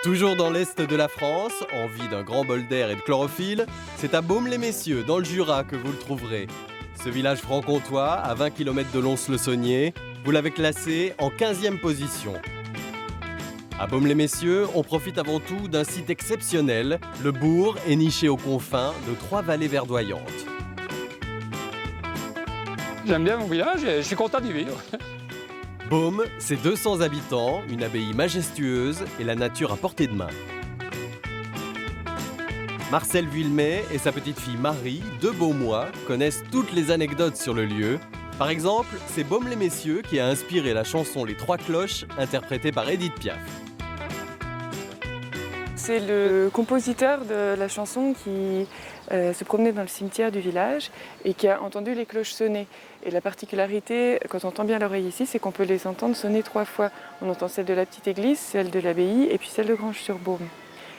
Toujours dans l'est de la France, envie d'un grand bol d'air et de chlorophylle, c'est à Baume-les-Messieurs, dans le Jura, que vous le trouverez. Ce village franc-comtois, à 20 km de Lons-le-Saunier, vous l'avez classé en 15e position. À Baume-les-Messieurs, on profite avant tout d'un site exceptionnel. Le bourg est niché aux confins de 3 vallées verdoyantes. J'aime bien mon village et je suis content d'y vivre. Baume, c'est 200 habitants, une abbaye majestueuse et la nature à portée de main. Marcel Vuillemet et sa petite fille Marie, 2 Baumois, connaissent toutes les anecdotes sur le lieu. Par exemple, c'est Baume-les-Messieurs qui a inspiré la chanson Les Trois Cloches, interprétée par Édith Piaf. C'est le compositeur de la chanson qui se promenait dans le cimetière du village et qui a entendu les cloches sonner. Et la particularité, quand on entend bien l'oreille ici, c'est qu'on peut les entendre sonner 3 fois. On entend celle de la petite église, celle de l'abbaye et puis celle de Granges-sur-Baume.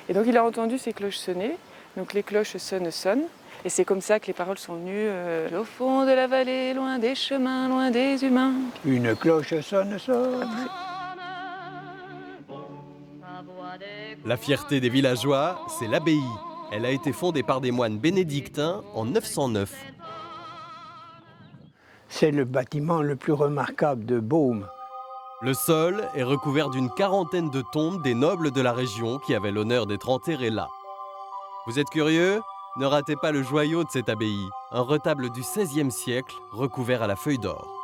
Et donc il a entendu ces cloches sonner, donc les cloches sonnent. Et c'est comme ça que les paroles sont venues au fond de la vallée, loin des chemins, loin des humains. Une cloche sonne. La fierté des villageois, c'est l'abbaye. Elle a été fondée par des moines bénédictins en 909. C'est le bâtiment le plus remarquable de Baume. Le sol est recouvert d'une 40aine de tombes des nobles de la région qui avaient l'honneur d'être enterrés là. Vous êtes curieux? Ne ratez pas le joyau de cette abbaye, un retable du XVIe siècle recouvert à la feuille d'or.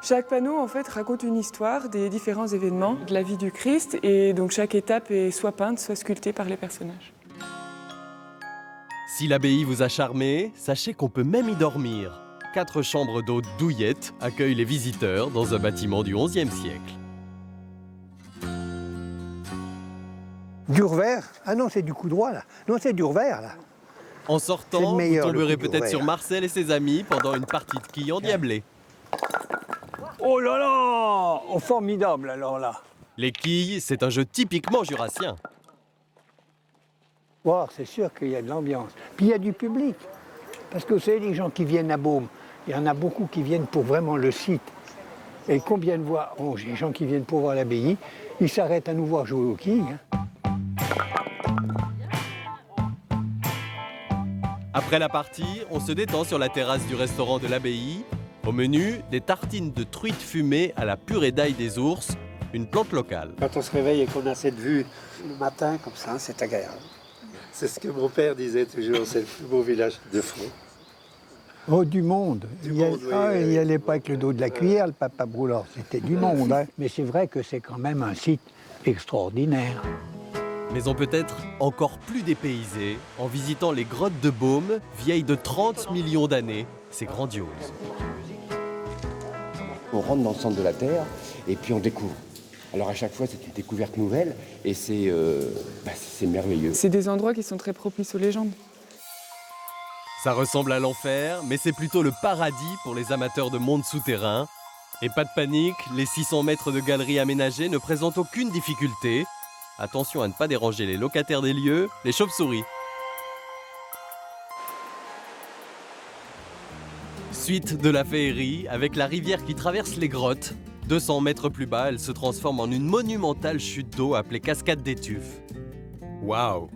Chaque panneau en fait raconte une histoire des différents événements de la vie du Christ et donc chaque étape est soit peinte, soit sculptée par les personnages. Si l'abbaye vous a charmé, sachez qu'on peut même y dormir. 4 chambres d'hôtes douillettes accueillent les visiteurs dans un bâtiment du XIe siècle. Durvert? Ah non, c'est du Coudroy là. Non, c'est Durvert là. En C'est sortant, le meilleur, vous tomberez le coup peut-être d'ouvert. sur Marcel et ses amis pendant une partie de quilles endiablées. Oh là là! Oh, formidable alors là. Les quilles, c'est un jeu typiquement jurassien. Wow, c'est sûr qu'il y a de l'ambiance. Puis il y a du public. Parce que vous savez, les gens qui viennent à Baume, il y en a beaucoup qui viennent pour vraiment le site. Et combien de fois, les gens qui viennent pour voir l'abbaye, ils s'arrêtent à nous voir jouer aux quilles. Après la partie, on se détend sur la terrasse du restaurant de l'abbaye. Au menu, des tartines de truite fumée à la purée d'ail des ours, une plante locale. Quand on se réveille et qu'on a cette vue le matin comme ça, c'est agréable. C'est ce que mon père disait toujours, c'est le plus beau village de France. Oh, du monde. Il n'y allait pas avec le dos de la cuillère, le papa Broulard. C'était du monde. Mais c'est vrai que c'est quand même un site extraordinaire. Mais on peut être encore plus dépaysé en visitant les grottes de Baume, vieilles de 30 millions d'années. C'est grandiose. On rentre dans le centre de la Terre et puis on découvre. Alors à chaque fois, c'est une découverte nouvelle et c'est merveilleux. C'est des endroits qui sont très propices aux légendes. Ça ressemble à l'enfer, mais c'est plutôt le paradis pour les amateurs de monde souterrain. Et pas de panique, les 600 mètres de galeries aménagées ne présentent aucune difficulté. Attention à ne pas déranger les locataires des lieux, les chauves-souris. Suite de la féerie, avec la rivière qui traverse les grottes. 200 mètres plus bas, elle se transforme en une monumentale chute d'eau appelée Cascade des Tuffes. Waouh!